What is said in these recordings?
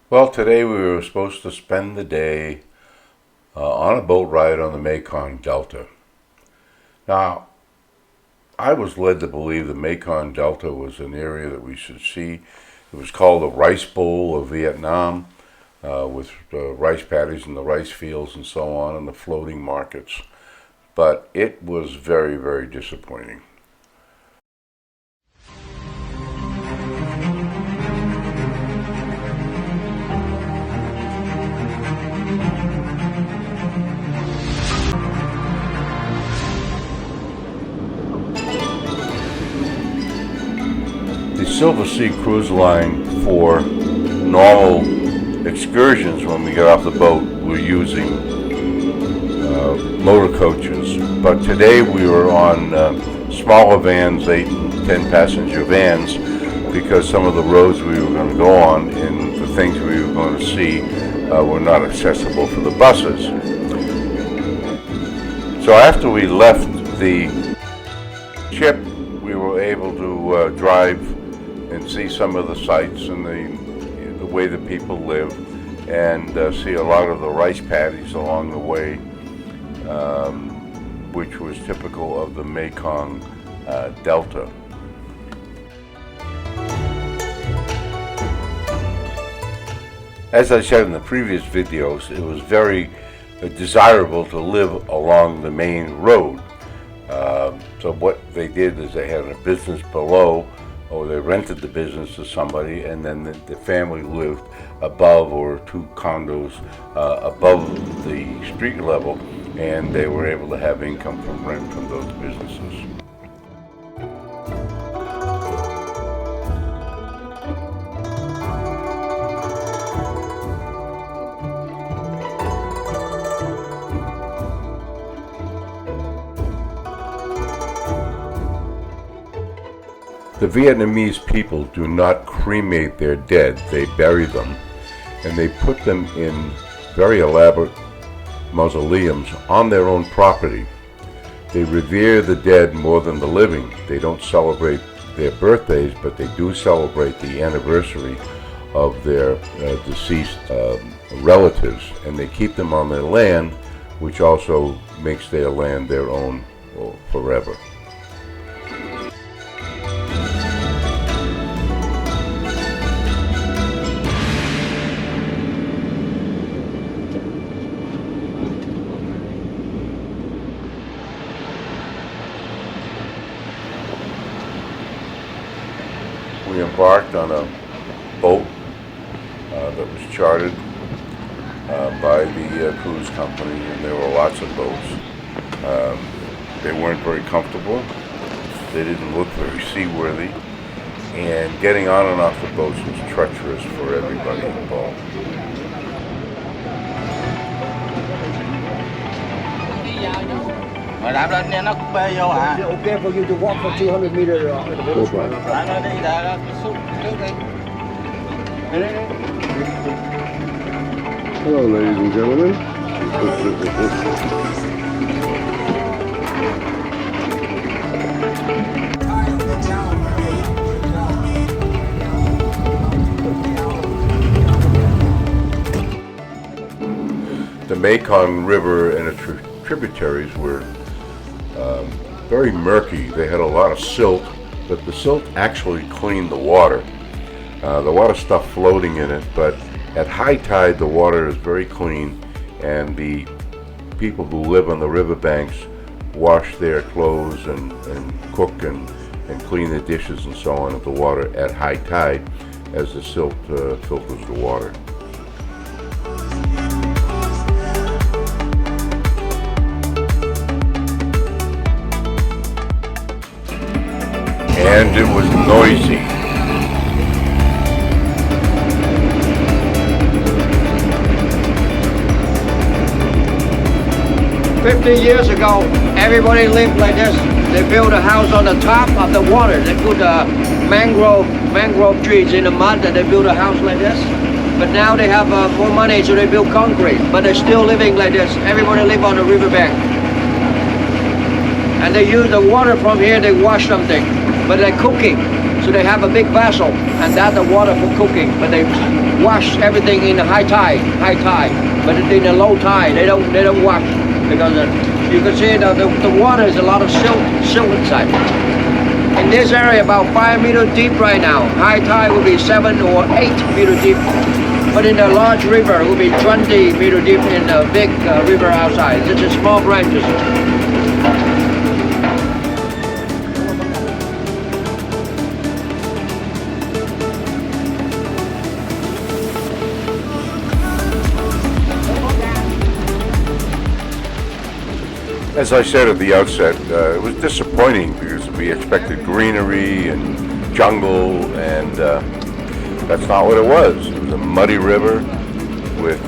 Well, today we were supposed to spend the day on a boat ride on the Mekong Delta. Now, I was led to believe the Mekong Delta was an area that we should see. It was called the Rice Bowl of Vietnam, with rice paddies and the rice fields and so on, and the floating markets. But it was very, very disappointing. The Silver Sea Cruise Line, for normal excursions when we get off the boat, we're using motor coaches. But today we were on smaller vans, 8 and 10 passenger vans, because some of the roads we were going to go on and the things we were going to see were not accessible for the buses. So after we left the ship, we were able to drive and see some of the sights and the way that people live, and see a lot of the rice paddies along the way, which was typical of the Mekong Delta. As I said in the previous videos, it was very desirable to live along the main road. So what they did is they had a business below, or they rented the business to somebody, and then the family lived above, or 2 condos above the street level, and they were able to have income from rent from those businesses. The Vietnamese people do not cremate their dead, they bury them, and they put them in very elaborate mausoleums on their own property. They revere the dead more than the living. They don't celebrate their birthdays, but they do celebrate the anniversary of their deceased relatives, and they keep them on their land, which also makes their land their own forever. We embarked on a boat that was chartered by the cruise company, and there were lots of boats. They weren't very comfortable. They didn't look very seaworthy, and getting on and off the boats was treacherous for everybody involved. Okay for you to walk for 200 meters. Hello, ladies and gentlemen. The Mekong River and its tributaries were very murky. They had a lot of silt, but the silt actually cleaned the water. The water stuff floating in it, but at high tide the water is very clean, and the people who live on the riverbanks wash their clothes and cook and clean the dishes and so on at the water at high tide, as the silt filters the water. And it was noisy. "50 years ago, everybody lived like this. They built a house on the top of the water. They put mangrove trees in the mud, and they built a house like this. But now they have more money, so they build concrete. But they're still living like this. Everybody live on the riverbank. And they use the water from here, they wash something. But they're cooking. So they have a big vessel, and that's the water for cooking. But they wash everything in the high tide. But in the low tide, they don't wash because you can see the water is a lot of silt inside. In this area, about 5 meters deep right now. High tide will be 7 or 8 meters deep. But in the large river, it will be 20 meters deep in the big river outside. This is small branches. As I said at the outset, it was disappointing because we expected greenery and jungle, and that's not what it was. It was a muddy river with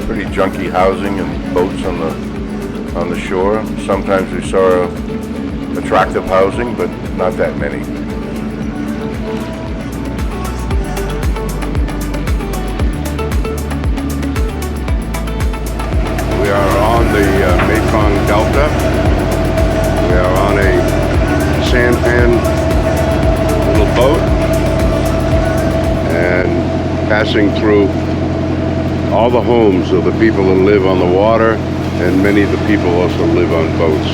pretty junky housing and boats on the shore. Sometimes we saw attractive housing, but not that many. We are on the Mekong Delta. We are on a sampan little boat and passing through all the homes of the people that live on the water, and many of the people also live on boats.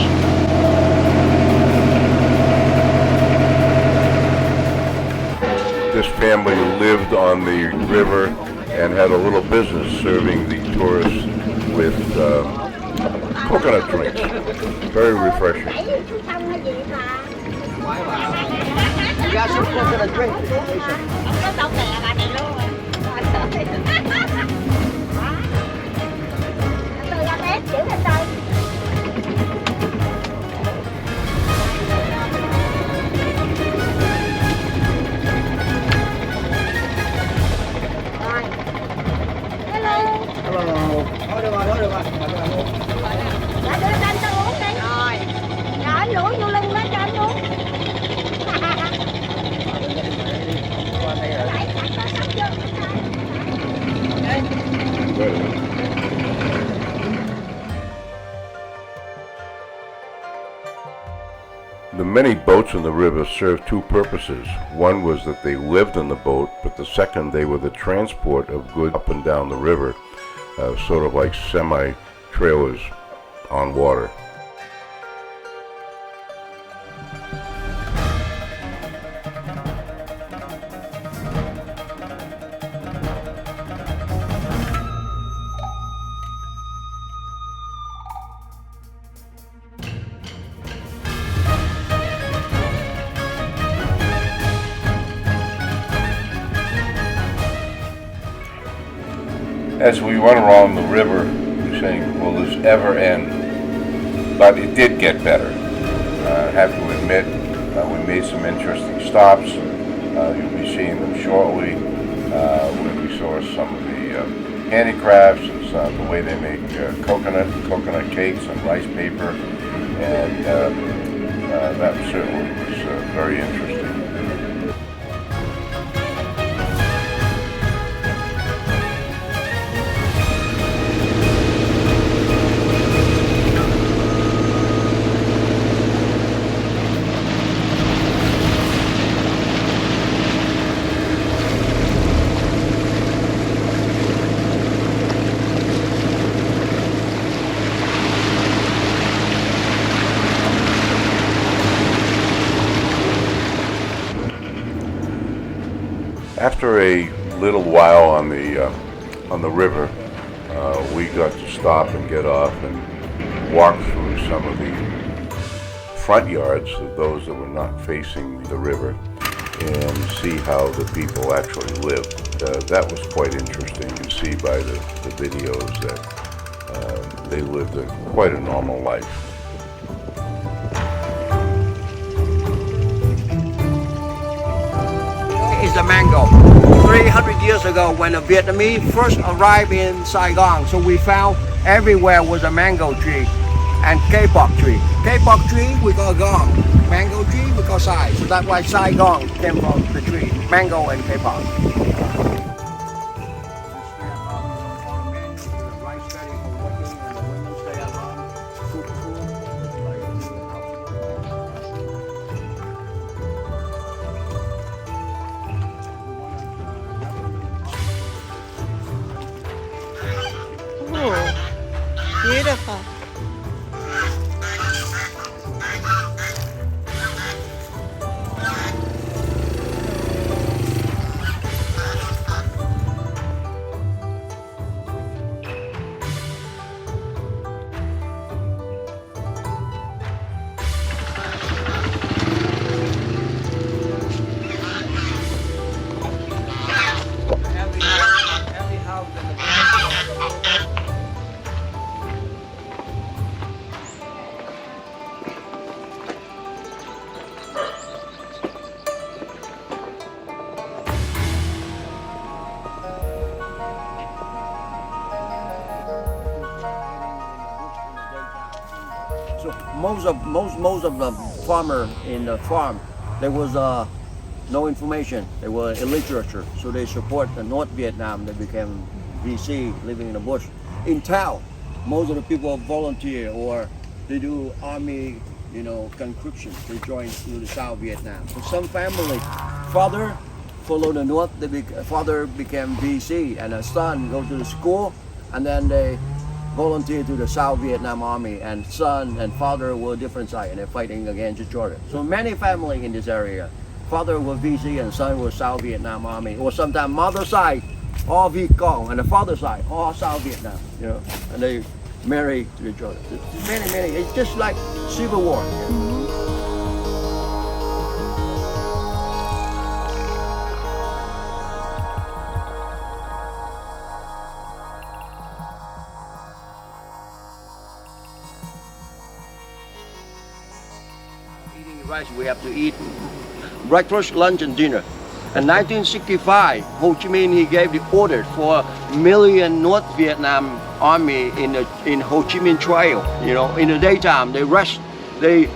This family lived on the river and had a little business serving the tourists with coconut drinks. Very refreshing. You got some coconut drink. The many boats in the river served two purposes. One was that they lived in the boat, but the second, they were the transport of goods up and down the river, sort of like semi-trailers on water. As we went along the river, we were saying, will this ever end? But it did get better. I have to admit, we made some interesting stops. You'll be seeing them shortly, where we saw some of the handicrafts and the way they make coconut cakes and rice paper, and that certainly was very interesting. After a little while on the river, we got to stop and get off and walk through some of the front yards of those that were not facing the river and see how the people actually lived. That was quite interesting to see by the videos that they lived quite a normal life. Is the mango. 300 years ago, when the Vietnamese first arrived in Saigon, so we found everywhere was a mango tree and kapok tree. Kapok tree we call gong, mango tree we call sai. So that's why Saigon came from the tree, mango and kapok. Beautiful. Every house in the Branson. So most of the farmer in the farm, there was no information. They were illiterature, so they support the North Vietnam. They became VC, living in the bush. In town, most of the people volunteer or they do army, conscription. They join to the South Vietnam. So some family, father follow the North. Father became VC, and a son go to the school, and then they volunteer to the South Vietnam Army, and son and father were different side, and they're fighting against each other. So many family in this area. Father was VC and son was South Vietnam Army, or sometimes mother side, all Viet Cong, and the father side, all South Vietnam, and they marry to each other. It's many, it's just like Civil War. Eating rice, we have to eat breakfast, lunch, and dinner. In 1965, Ho Chi Minh, he gave the order for a million North Vietnam army in Ho Chi Minh Trail. In the daytime, they rest, they,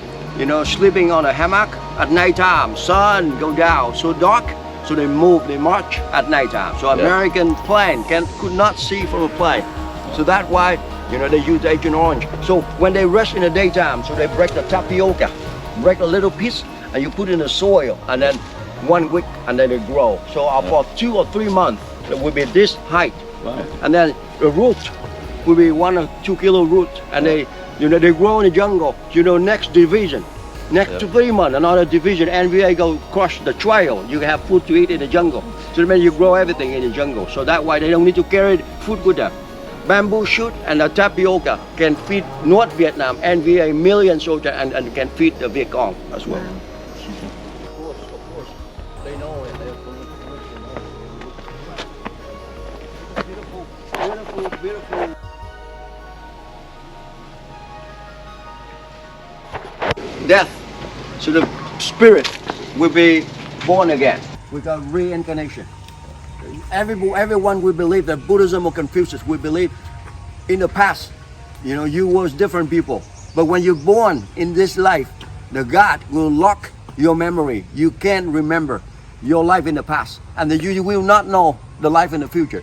sleeping on a hammock. At nighttime, sun go down, so dark, so they move, they march at nighttime. So American plane could not see from a plane. So that's why, they use Agent Orange. So when they rest in the daytime, so they break the tapioca, break a little piece, and you put in the soil, and then 1 week, and then they grow. So for 2 or 3 months, it will be this height. Right. And then the root will be 1 or 2 kilo root, and they grow in the jungle. Next division, next to 3 months, another division, NVA go crush the trail. You have food to eat in the jungle. So that means you grow everything in the jungle. So that why they don't need to carry food with them. Bamboo shoot and the tapioca can feed North Vietnam, NVA, million soldiers, and can feed the Viet Cong as well. Of course, they know it. Beautiful. Death, so the spirit will be born again. We got reincarnation. Everyone will believe that Buddhism or Confucius will believe in the past. You was different people. But when you're born in this life, the God will lock your memory. You can't remember your life in the past. And then you will not know the life in the future.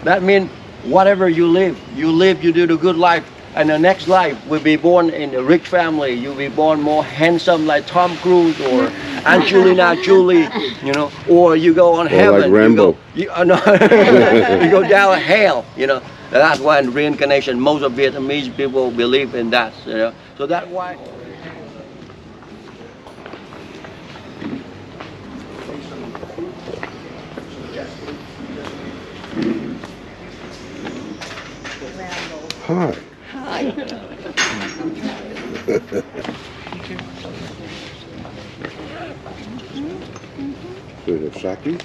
That means whatever you live, you do the good life. And the next life will be born in a rich family. You'll be born more handsome like Tom Cruise or Angelina Jolie, or you go on heaven. Like Rambo. You go down hell, That's why in reincarnation, most of Vietnamese people believe in that, So that's why. Hi. Do you have sake?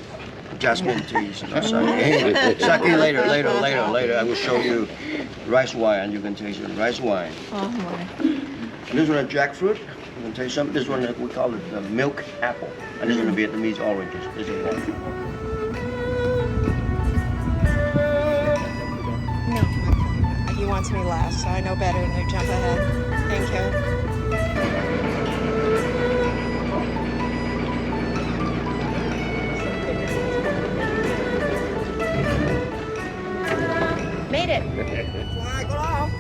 Jasmine teas, not sake. Sake later. I will show you rice wine, and you can taste it. Rice wine. Oh my. This one is jackfruit. You can taste some. This one we call it the milk apple, and this one is Vietnamese oranges. This is one. No, he wants me last, so I know better than to jump ahead. Thank you. Made it. Fly, go off.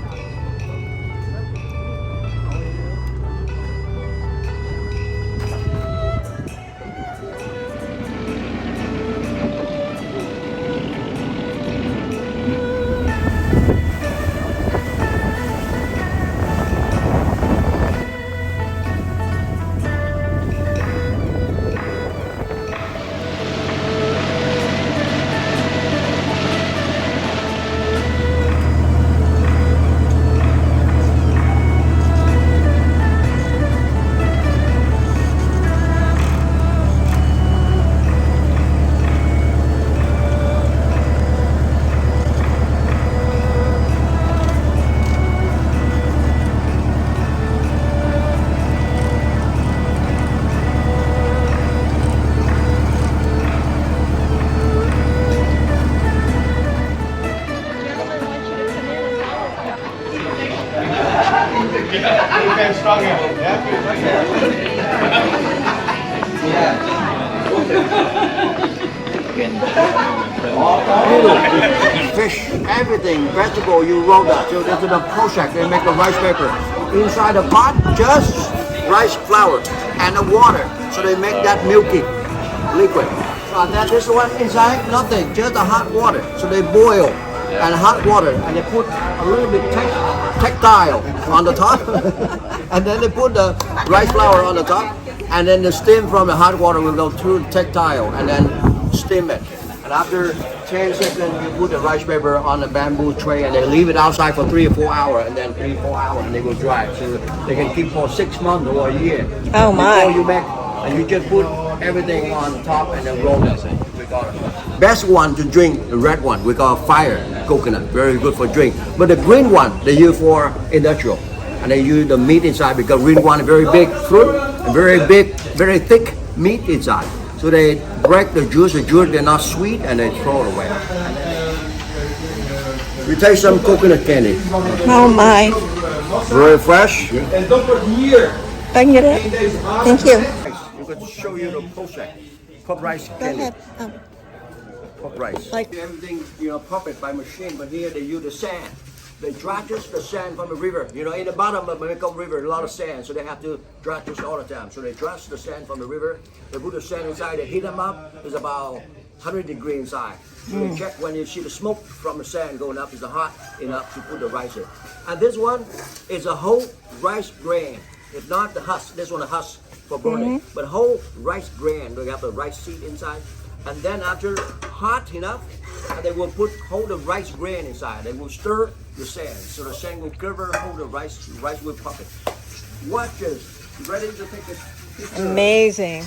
chicken. Fish, everything, vegetable, you roll that. So that's the project. They make the rice paper. Inside the pot, just rice flour and the water. So they make that milky liquid. And then this one inside, nothing, just the hot water. So they boil and hot water, and they put a little bit tactile on the top, and then they put the rice flour on the top, and then the steam from the hot water will go through the tactile, and then steam it. And after 10 seconds, you put the rice paper on the bamboo tray, and they leave it outside for 3 or 4 hours, and then 3 or 4 hours, and they will dry. So they can keep for 6 months or a year. Oh my! Before you make, and you just put everything on top and then roll it. Best one to drink, the red one, we call fire coconut, very good for drink. But the green one, they use for industrial. And they use the meat inside because green one is very big fruit, and very big, very thick meat inside. So they break the juice they're not sweet, and they throw it away. We take some coconut candy. Oh my! Very fresh. I can get it? Thank you. I'm going to show you the process. Pop rice Go candy. ahead. Pop rice. Like- Everything, pop it by machine, but here they use the sand. They dry just the sand from the river. In the bottom of the Mekong River, a lot of sand, so they have to dry just all the time. So they dry the sand from the river. They put the sand inside. They heat them up. It's about 100 degrees inside. So they check when you see the smoke from the sand going up. Is it hot enough to put the rice in? And this one is a whole rice grain. It's not the husk. This one a husk for burning, but whole rice grain. They have the rice seed inside, and then after hot enough, they will put hold the rice grain inside. They will stir the sand, so the sand will cover hold the rice. The rice will pop it. Watch this. Ready to take a picture? Amazing.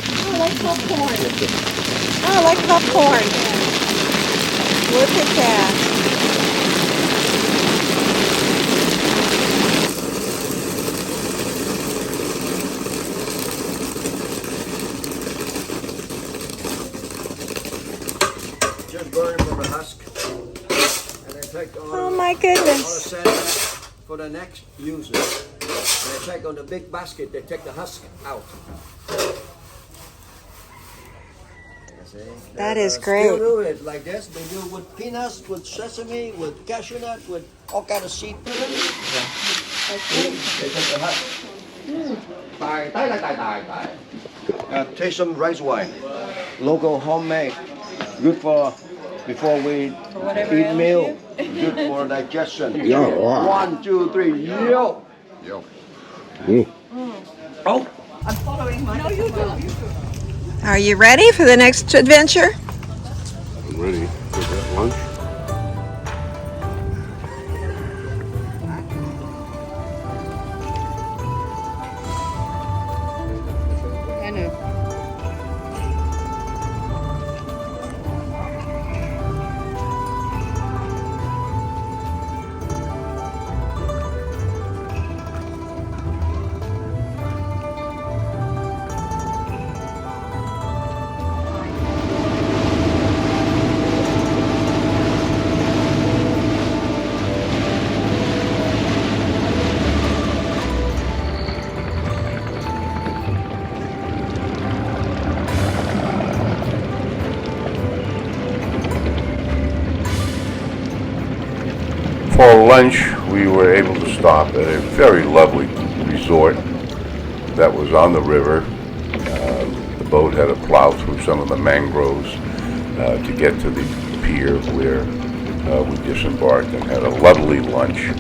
Oh, I like popcorn. Oh, I like popcorn. Look at that. Just burn from the husk, and then take all, Oh my all the goodness. sand for the next user. And they take on the big basket. They take the husk out. That is Still great. do it like this. They do it with peanuts, with sesame, with cashew nut, with all kind of seed. They take the husk. Taste some rice wine. Local homemade. Good for before we eat meal. Good for digestion. Yeah, wow. 1, 2, 3. Yo. Yo. Oh. Are you ready for the next adventure? I'm ready. Is that lunch? For lunch, we were able to stop at a very lovely resort that was on the river. The boat had to plow through some of the mangroves to get to the pier where we disembarked and had a lovely lunch.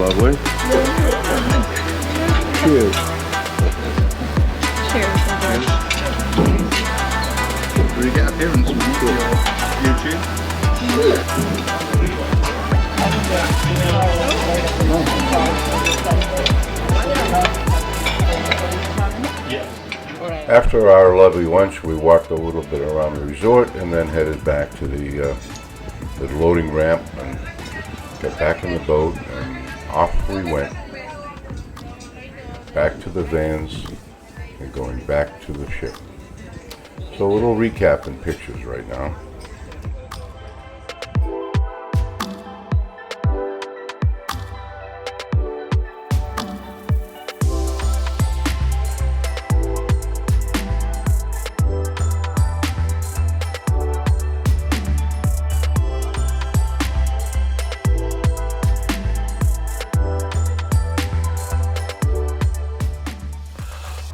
lovely. Cheers. Cheers. Do we get appearance from your YouTube? After our lovely lunch, we walked a little bit around the resort and then headed back to the loading ramp and got back in the boat, and off we went. Back to the vans and going back to the ship. So a little recap in pictures right now.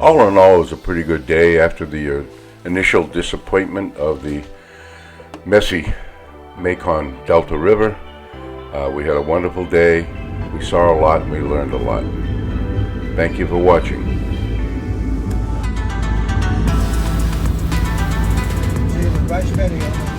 All in all, it was a pretty good day after the initial disappointment of the messy Mekong Delta River. We had a wonderful day. We saw a lot and we learned a lot. Thank you for watching. See the Bryce video.